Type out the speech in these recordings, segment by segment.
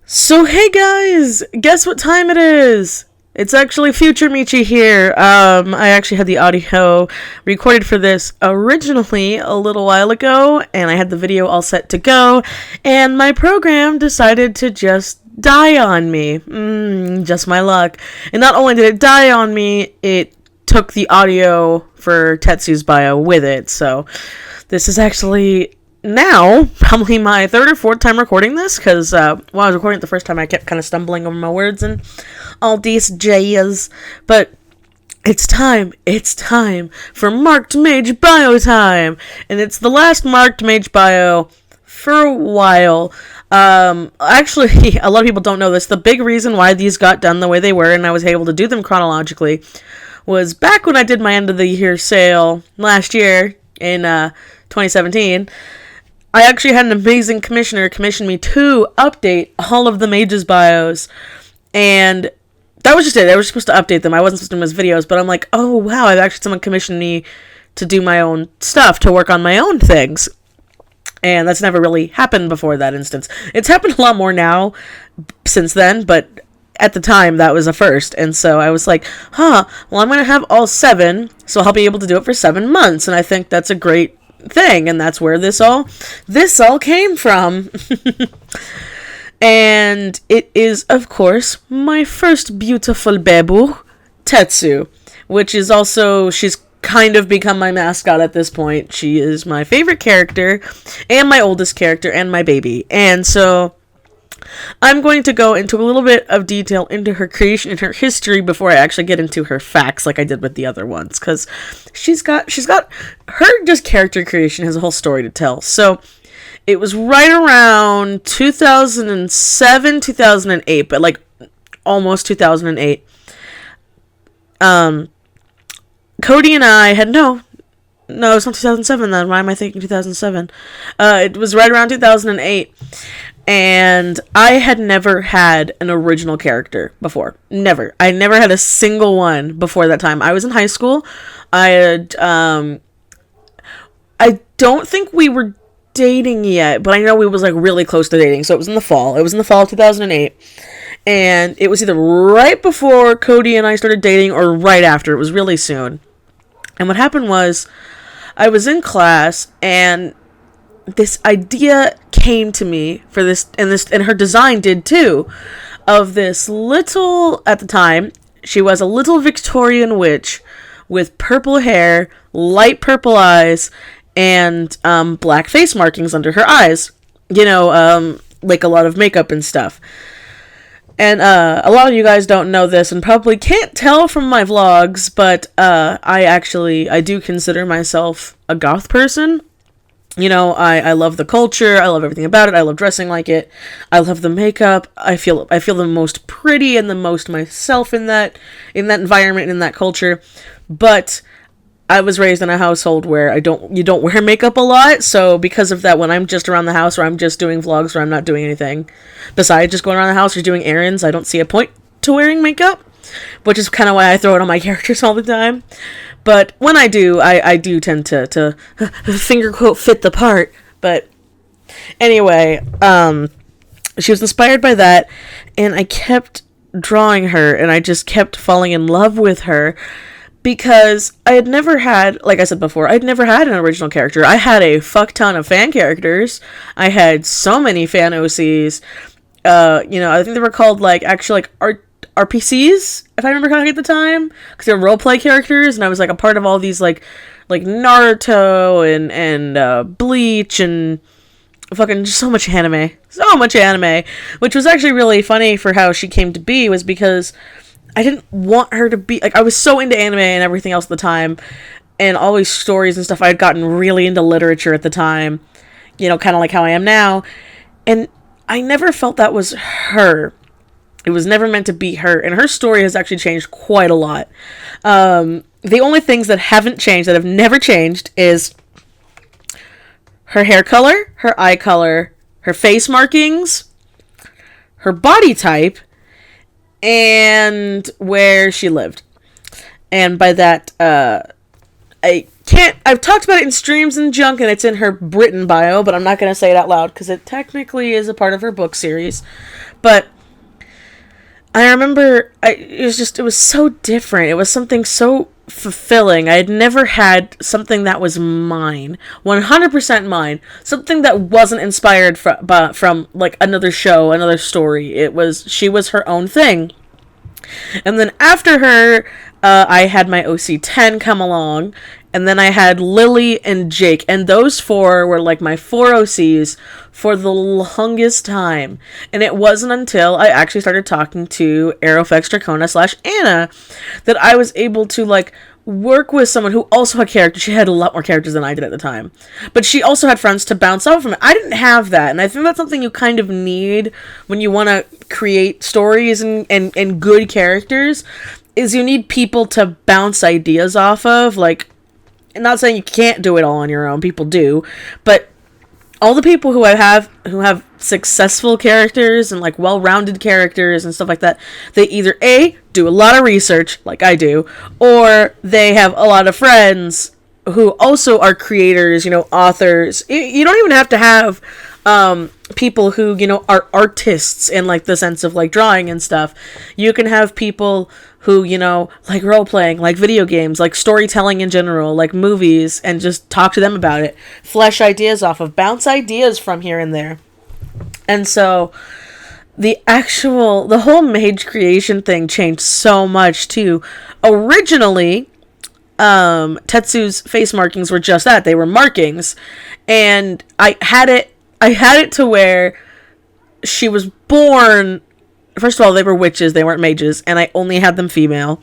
So hey guys, guess what time it is? It's actually future Michie here. I actually had the audio recorded for this originally a little while ago, and I had the video all set to go, and my program decided to just die on me. Just my luck. And not only did it die on me, it took the audio for Tetsu's bio with it, so this is actually now probably my third or fourth time recording this, because while I was recording it the first time I kept kind of stumbling over my words and all these J's, but it's time for Marked Mage Bio time, and it's the last Marked Mage Bio for a while. Actually, a lot of people don't know this. The big reason why these got done the way they were and I was able to do them chronologically was back when I did my end of the year sale last year in 2017. I actually had an amazing commissioner commission me to update all of the mages' bios, and that was just it. I was supposed to update them. I wasn't supposed to do them as videos, but I'm like, oh wow, I've actually someone commissioned me to do my own stuff, to work on my own things. And that's never really happened before that instance. It's happened a lot more now since then, but at the time that was a first. And so I was like, well, I'm going to have all 7, so I'll be able to do it for 7 months. And I think that's a great thing, and that's where this all came from. And it is, of course, my first beautiful babu, Tetsu, which is also, she's kind of become my mascot at this point. She is my favorite character, and my oldest character, and my baby. And so I'm going to go into a little bit of detail into her creation and her history before I actually get into her facts like I did with the other ones, because she's got her just character creation has a whole story to tell. So it was right around 2007, 2008, but like almost 2008. Cody and I had no, it's not 2007 then. Why am I thinking 2007? It was right around 2008. And I had never had an original character before. Never. I never had a single one before that time. I was in high school. I had, I don't think we were dating yet, but I know we was like really close to dating. So it was in the fall. It was in the fall of 2008. And it was either right before Cody and I started dating or right after. It was really soon. And what happened was, I was in class, and this idea came to me for this, and her design did too, of this little, at the time, she was a little Victorian witch with purple hair, light purple eyes, and black face markings under her eyes. You know, like a lot of makeup and stuff. And a lot of you guys don't know this and probably can't tell from my vlogs, but I do consider myself a goth person. You know, I love the culture, I love everything about it, I love dressing like it, I love the makeup, I feel the most pretty and the most myself in that environment, in that culture. But I was raised in a household where you don't wear makeup a lot, so because of that, when I'm just around the house or I'm just doing vlogs or I'm not doing anything besides just going around the house or doing errands, I don't see a point to wearing makeup, which is kind of why I throw it on my characters all the time. But when I do, I do tend to finger quote fit the part. But anyway, she was inspired by that, and I kept drawing her, and I just kept falling in love with her, because I had never had, like I said before, I'd never had an original character. I had a fuck ton of fan characters. I had so many fan OCs. You know, I think they were called, like, actually, like, RPCs, if I remember correctly at the time, because they were roleplay characters, and I was, like, a part of all these, like Naruto and Bleach and fucking so much anime, which was actually really funny for how she came to be, was because I didn't want her to be, like, I was so into anime and everything else at the time, and all these stories and stuff. I had gotten really into literature at the time, you know, kind of like how I am now, and I never felt that was her. It was never meant to be her, and her story has actually changed quite a lot. The only things that haven't changed, that have never changed, is her hair color, her eye color, her face markings, her body type, and where she lived. And by that, I've talked about it in streams and junk, and it's in her Britain bio, but I'm not going to say it out loud because it technically is a part of her book series. But I remember it was so different. It was something so fulfilling. I had never had something that was mine, 100% mine, something that wasn't inspired from like another show, another story. She was her own thing. And then after her, I had my OC10 come along, and then I had Lily and Jake, and those four were like my four OCs for the longest time. And it wasn't until I actually started talking to Aerofex Dracona / Anna that I was able to like work with someone who also had characters. She had a lot more characters than I did at the time, but she also had friends to bounce off from it. I didn't have that, and I think that's something you kind of need when you want to create stories and good characters, is you need people to bounce ideas off of. Like, I'm not saying you can't do it all on your own, people do, but all the people who have successful characters and like well-rounded characters and stuff like that, they either A, do a lot of research like I do, or they have a lot of friends who also are creators, authors. You don't even have to have people who, are artists in like the sense of like drawing and stuff. You can have people who, like role-playing, like video games, like storytelling in general, like movies, and just talk to them about it. Flesh ideas off of, bounce ideas from here and there. And so the whole mage creation thing changed so much too. Originally, Tetsu's face markings were just that. They were markings. And I had it to where she was born. First of all, they were witches, they weren't mages, and I only had them female.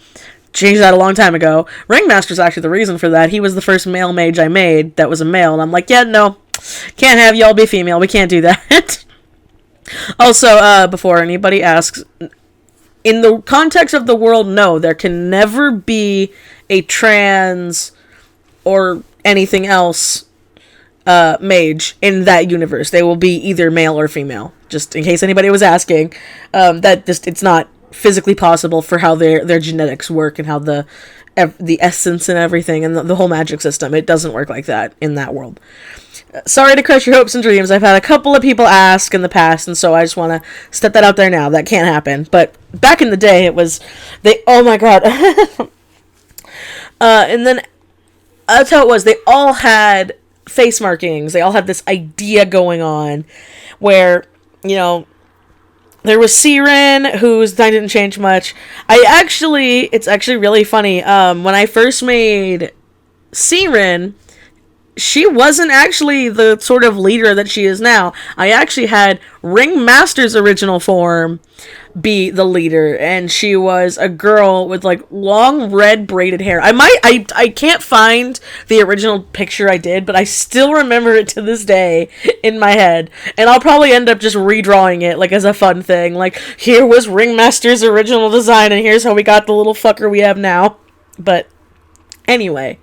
Changed that a long time ago. Ringmaster's actually the reason for that. He was the first male mage I made that was a male, and I'm like, yeah, no, can't have y'all be female. We can't do that. Also, before anybody asks, in the context of the world, no, there can never be a trans or anything else mage in that universe. They will be either male or female. Just in case anybody was asking, it's not physically possible for how their genetics work and how the essence and everything and the whole magic system. It doesn't work like that in that world. Sorry to crush your hopes and dreams. I've had a couple of people ask in the past, and so I just want to step that out there now. That can't happen. But back in the day, oh my god. And then that's how it was. They all had face markings. They all had this idea going on where, there was Siren, whose design didn't change much. It's actually really funny. When I first made Siren, she wasn't actually the sort of leader that she is now. I actually had Ringmaster's original form be the leader, and she was a girl with like long red braided hair. I can't find the original picture I did, but I still remember it to this day in my head, and I'll probably end up just redrawing it like as a fun thing. Like, here was Ringmaster's original design, and here's how we got the little fucker we have now. But anyway,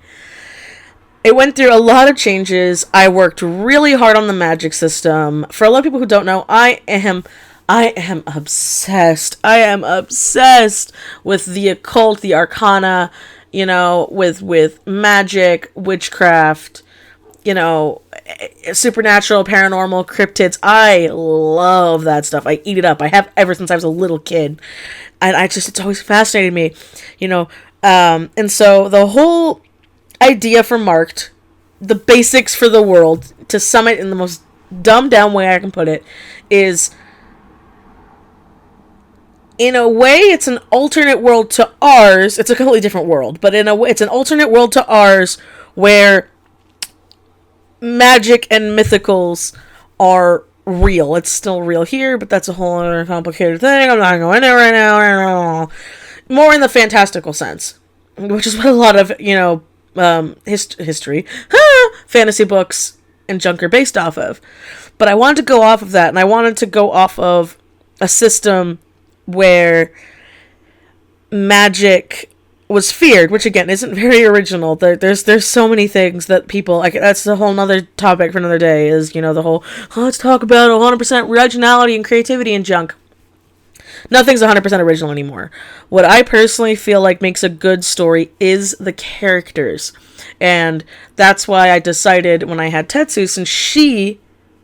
it went through a lot of changes. I worked really hard on the magic system. For a lot of people who don't know, I am obsessed. I am obsessed with the occult, the arcana, with magic, witchcraft, supernatural, paranormal, cryptids. I love that stuff. I eat it up. I have ever since I was a little kid. And it's always fascinated me, and so the whole idea for Marked, the basics for the world, to sum it in the most dumbed down way I can put it, is, in a way, it's an alternate world to ours. It's a completely different world, but in a way, it's an alternate world to ours where magic and mythicals are real. It's still real here, but that's a whole other complicated thing. I'm not going into right now. More in the fantastical sense, which is what a lot of, history, fantasy books and junk are based off of. But I wanted to go off of that, and I wanted to go off of a system where magic was feared, which again isn't very original. There's so many things that people like. That's a whole nother topic for another day. Is the whole let's talk about 100% originality and creativity and junk. Nothing's 100% original anymore. What I personally feel like makes a good story is the characters. And that's why I decided when I had Tetsu, since she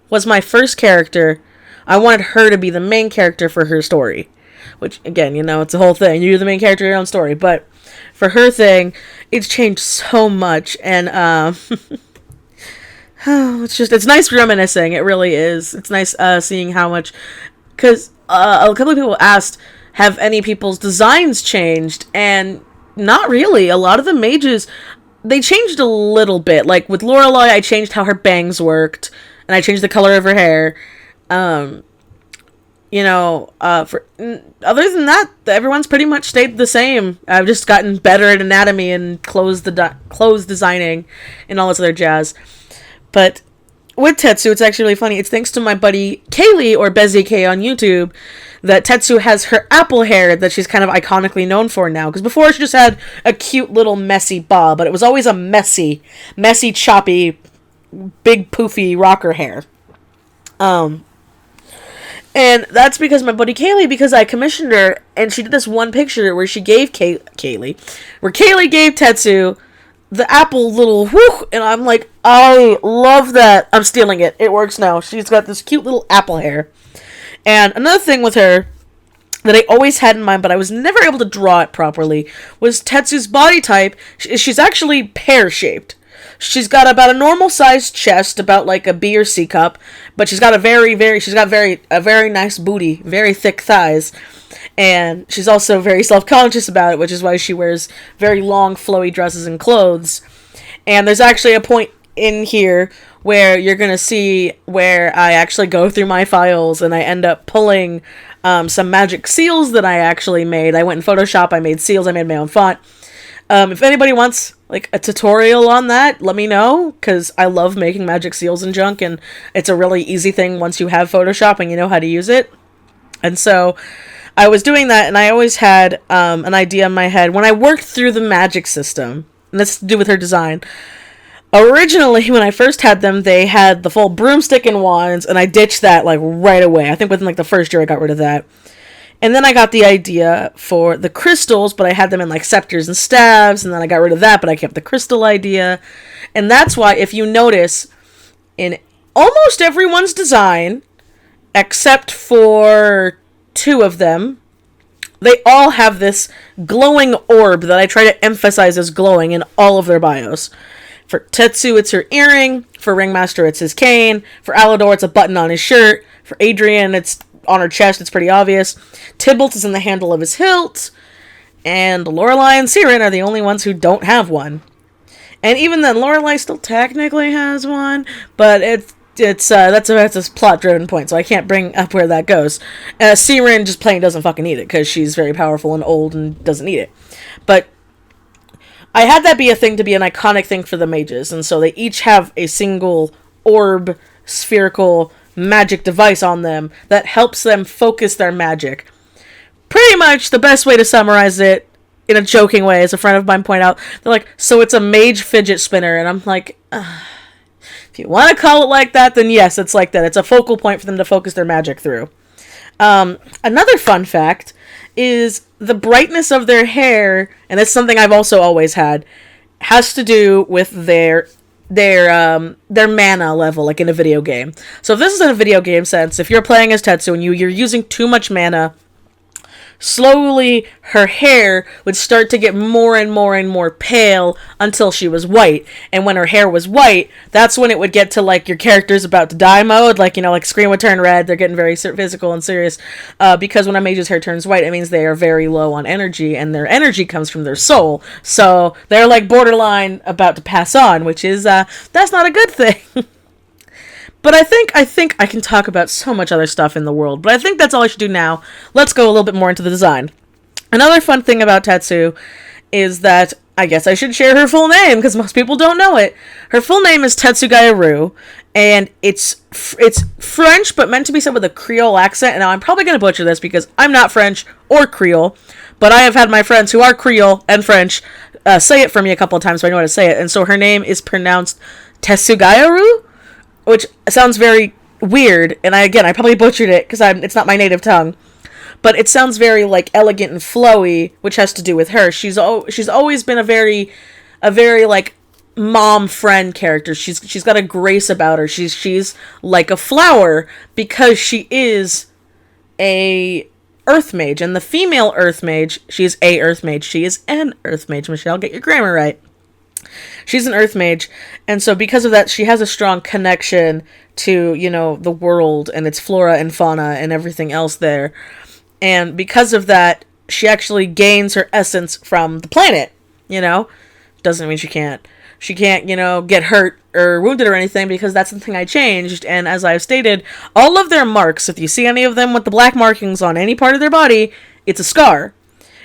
was my first character, I wanted her to be the main character for her story. Which, again, it's a whole thing. You're the main character of your own story. But for her thing, it's changed so much. And, it's nice reminiscing. It really is. It's nice seeing how much... Because a couple of people asked, have any people's designs changed? And not really. A lot of the mages, they changed a little bit. Like, with Lorelei, I changed how her bangs worked. And I changed the color of her hair. For other than that, everyone's pretty much stayed the same. I've just gotten better at anatomy and clothes designing and all this other jazz. But with Tetsu, it's actually really funny. It's thanks to my buddy Kaylee, or BezzyK on YouTube, that Tetsu has her apple hair that she's kind of iconically known for now. Because before she just had a cute little messy bob, but it was always a messy, choppy, big poofy rocker hair. And that's because my buddy Kaylee, because I commissioned her, and she did this one picture where she gave Kaylee gave Tetsu the apple little whoo, and I'm like, I love that. I'm stealing it. It works now. She's got this cute little apple hair. And another thing with her that I always had in mind, but I was never able to draw it properly, was Tetsu's body type. She's actually pear-shaped. She's got about a normal sized chest, about like a B or C cup, but she's got a very nice booty, very thick thighs, and she's also very self-conscious about it, which is why she wears very long, flowy dresses and clothes. And there's actually a point in here where you're gonna see where I actually go through my files and I end up pulling some magic seals that I actually made. I went in Photoshop, I made seals, I made my own font. If anybody wants like a tutorial on that, let me know, because I love making magic seals and junk, and it's a really easy thing once you have Photoshop and you know how to use it. And so I was doing that, and I always had an idea in my head when I worked through the magic system, and that's to do with her design. Originally, when I first had them, they had the full broomstick and wands, and I ditched that like right away. I think within like the first year I got rid of that. And then I got the idea for the crystals, but I had them in like scepters and staves, and then I got rid of that, but I kept the crystal idea. And that's why, if you notice, in almost everyone's design, except for 2 of them, they all have this glowing orb that I try to emphasize as glowing in all of their bios. For Tetsu, it's her earring. For Ringmaster, it's his cane. For Alador, it's a button on his shirt. For Adrian, it's on her chest, it's pretty obvious. Tybalt is in the handle of his hilt. And Lorelei and Siren are the only ones who don't have one. And even then, Lorelei still technically has one, but that's a plot-driven point, so I can't bring up where that goes. Siren just plain doesn't fucking need it, because she's very powerful and old and doesn't need it. But I had that be a thing to be an iconic thing for the mages, and so they each have a single orb, spherical magic device on them that helps them focus their magic. Pretty much the best way to summarize it, in a joking way, as a friend of mine pointed out, they're like, so it's a mage fidget spinner, and I'm like, if you want to call it like that, then yes, it's like that. It's a focal point for them to focus their magic through. Another fun fact is the brightness of their hair, and it's something I've also always had, has to do with their mana level, like in a video game. So if this is in a video game sense, if you're playing as Tetsu and you're using too much mana, slowly her hair would start to get more and more and more pale until she was white. And when her hair was white, that's when it would get to like your character's about to die mode, like, like screen would turn red, they're getting very physical and serious, because when a mage's hair turns white, it means they are very low on energy, and their energy comes from their soul, so they're like borderline about to pass on, which is that's not a good thing. But I think I can talk about so much other stuff in the world, but I think that's all I should do now. Let's go a little bit more into the design. Another fun thing about Tetsu is that I guess I should share her full name, because most people don't know it. Her full name is Tetsugaia, and it's French, but meant to be said with a Creole accent. And now I'm probably going to butcher this, because I'm not French or Creole, but I have had my friends who are Creole and French say it for me a couple of times, so I know how to say it. And so her name is pronounced Tetsugaia, which sounds very weird, and I probably butchered it, because it's not my native tongue. but it sounds very like elegant and flowy, which has to do with her. She's always been a very like mom friend character. She's got a grace about her. She's like a flower because she is a earth mage, and the female earth mage, she's a earth mage. She is an earth mage, Michelle. Get your grammar right. She's an earth mage, and so because of that, she has a strong connection to, you know, the world and its flora and fauna and everything else there. And because of that, she actually gains her essence from the planet, you know? Doesn't mean she can't, you know, get hurt or wounded or anything, because that's something I changed. And as I've stated, all of their marks, if you see any of them with the black markings on any part of their body, it's a scar.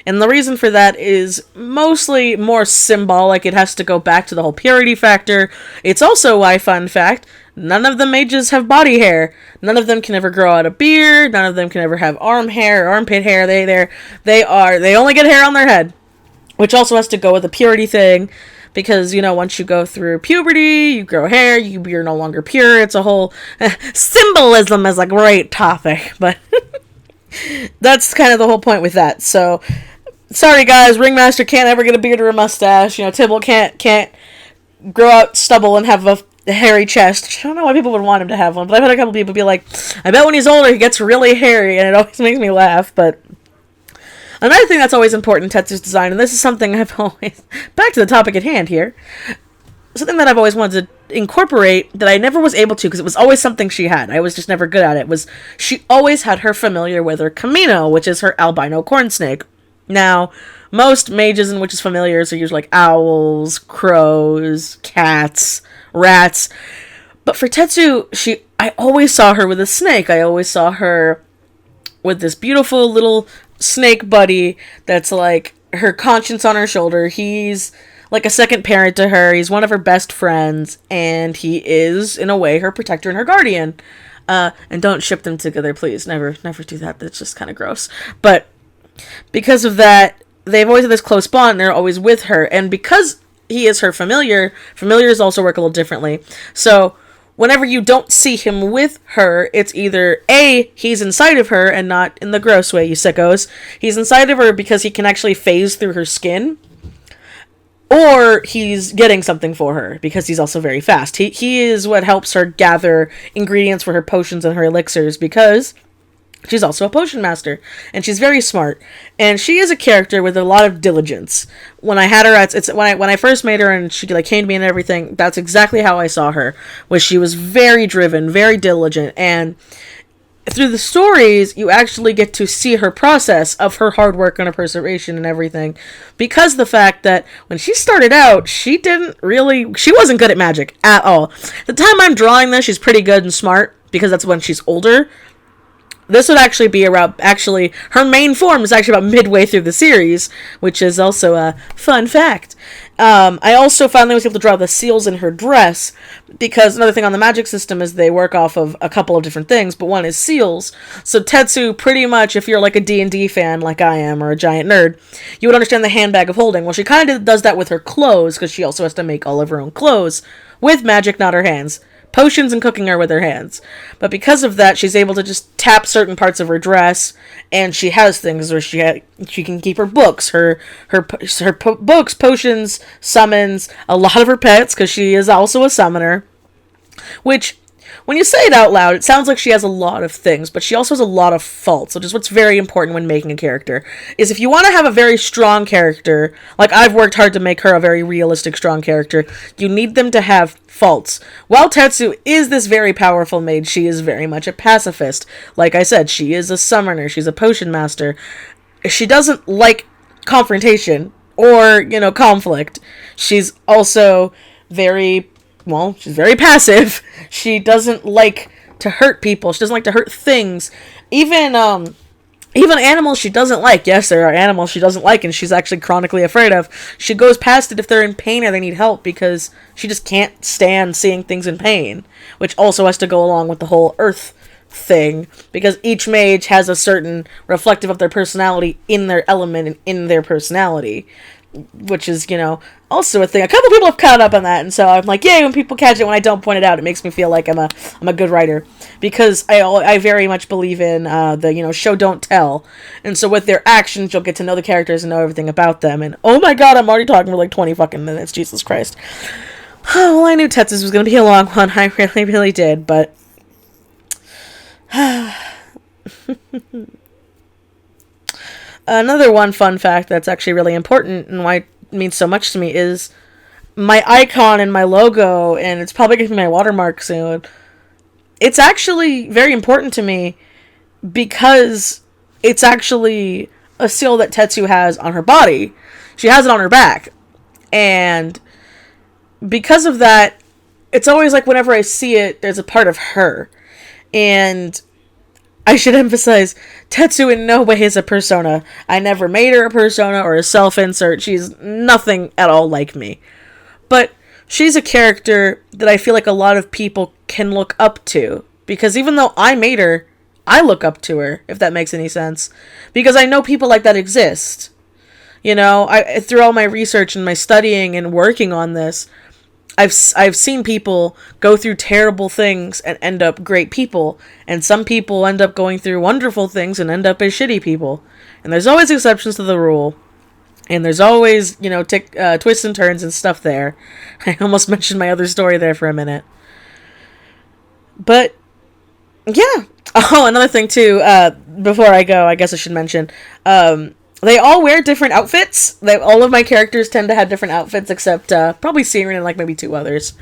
And the reason for that is mostly more symbolic. It has to go back to the whole purity factor. It's also why, fun fact, none of the mages have body hair. None of them can ever grow out a beard. None of them can ever have arm hair or armpit hair. They only get hair on their head, which also has to go with the purity thing. Because, you know, once you go through puberty, you grow hair, you're no longer pure. It's a whole... symbolism is a great topic, but that's kind of the whole point with that. So, sorry guys, Ringmaster can't ever get a beard or a mustache. You know, Tibble can't grow out stubble and have a hairy chest. I don't know why people would want him to have one, but I've had a couple people be like, I bet when he's older he gets really hairy, and it always makes me laugh, but... Another thing that's always important in Tetsu's design, and this is something I've always... Back to the topic at hand here. Something that I've always wanted to incorporate that I never was able to, because it was always something she had. I was just never good at it, was she always had her familiar with her Camino, which is her albino corn snake. Now, most mages and witches familiars are usually like owls, crows, cats, rats. But for Tetsu, I always saw her with a snake. I always saw her with this beautiful little snake buddy that's like her conscience on her shoulder. He's like a second parent to her. He's one of her best friends, and he is, in a way, her protector and her guardian. And don't ship them together, please. Never do that. That's just kind of gross. But because of that, they've always had this close bond, and they're always with her. And because he is her familiars also work a little differently. So whenever you don't see him with her, it's either A, he's inside of her, and not in the gross way, you sickos. He's inside of her because he can actually phase through her skin. Or he's getting something for her, because he's also very fast. He is what helps her gather ingredients for her potions and her elixirs, because she's also a potion master, and she's very smart. And she is a character with a lot of diligence. When I had her when I first made her and she like came to me and everything, that's exactly how I saw her. Was she was very driven, very diligent, and through the stories, you actually get to see her process of her hard work and her perseveration and everything. Because the fact that when she started out, she wasn't good at magic at all. The time I'm drawing this, she's pretty good and smart, because that's when she's older. This would actually be her main form is actually about midway through the series, which is also a fun fact. I also finally was able to draw the seals in her dress, because another thing on the magic system is they work off of a couple of different things, but one is seals. So Tetsu, pretty much, if you're like a D&D fan like I am, or a giant nerd, you would understand the handbag of holding. Well, she kind of does that with her clothes, because she also has to make all of her own clothes with magic, not her hands. Potions and cooking are with her hands. But because of that, she's able to just tap certain parts of her dress, and she has things where she can keep her books, her books, potions, summons, a lot of her pets, because she is also a summoner. Which, when you say it out loud, it sounds like she has a lot of things, but she also has a lot of faults, which is what's very important when making a character. Is if you want to have a very strong character, like I've worked hard to make her a very realistic, strong character, you need them to have faults. While Tetsu is this very powerful mage, she is very much a pacifist. Like I said, she is a summoner, she's a potion master. She doesn't like confrontation or, conflict. She's also she's very passive. She doesn't like to hurt people. She doesn't like to hurt things. Even animals she doesn't like. Yes, there are animals she doesn't like, and she's actually chronically afraid of. She goes past it if they're in pain or they need help, because she just can't stand seeing things in pain, which also has to go along with the whole earth thing, because each mage has a certain reflective of their personality in their element and in their personality. which is, also a thing. A couple people have caught up on that, and so I'm like, yay, when people catch it. When I don't point it out, it makes me feel like I'm a good writer, because I very much believe in the show don't tell, and so with their actions, you'll get to know the characters and know everything about them. And oh my god, I'm already talking for like 20 fucking minutes. Jesus Christ. Well, I knew Tetsu's was gonna be a long one. I really, really did, but. Another one fun fact that's actually really important and why it means so much to me is my icon and my logo, and it's probably going to be my watermark soon. It's actually very important to me because it's actually a seal that Tetsu has on her body. She has it on her back. And because of that, it's always like whenever I see it, there's a part of her. And I should emphasize, Tetsu in no way is a persona. I never made her a persona or a self-insert. She's nothing at all like me. But she's a character that I feel like a lot of people can look up to. Because even though I made her, I look up to her, if that makes any sense. Because I know people like that exist. Through all my research and my studying and working on this, I've seen people go through terrible things and end up great people, and some people end up going through wonderful things and end up as shitty people. And there's always exceptions to the rule, and there's always twists and turns and stuff there. I almost mentioned my other story there for a minute, but yeah. Oh, another thing too. Before I go, I guess I should mention. They all wear different outfits. All of my characters tend to have different outfits, except probably Siren and like maybe 2 others.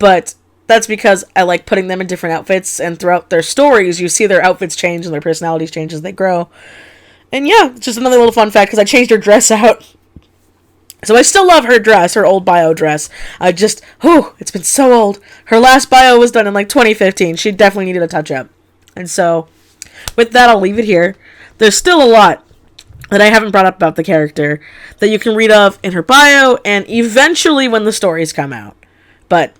But that's because I like putting them in different outfits, and throughout their stories, you see their outfits change and their personalities change as they grow. And yeah, it's just another little fun fact, because I changed her dress out. So I still love her dress, her old bio dress. It's been so old. Her last bio was done in like 2015. She definitely needed a touch-up. And so, with that, I'll leave it here. There's still a lot that I haven't brought up about the character that you can read of in her bio and eventually when the stories come out. But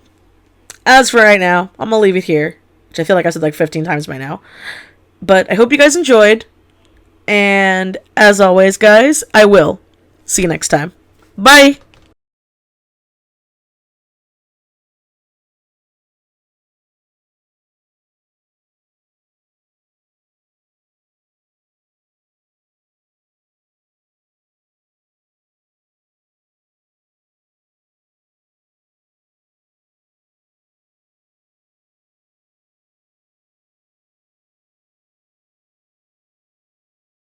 as for right now, I'm gonna leave it here, which I feel like I said like 15 times by now. But I hope you guys enjoyed, and as always, guys, I will see you next time. Bye!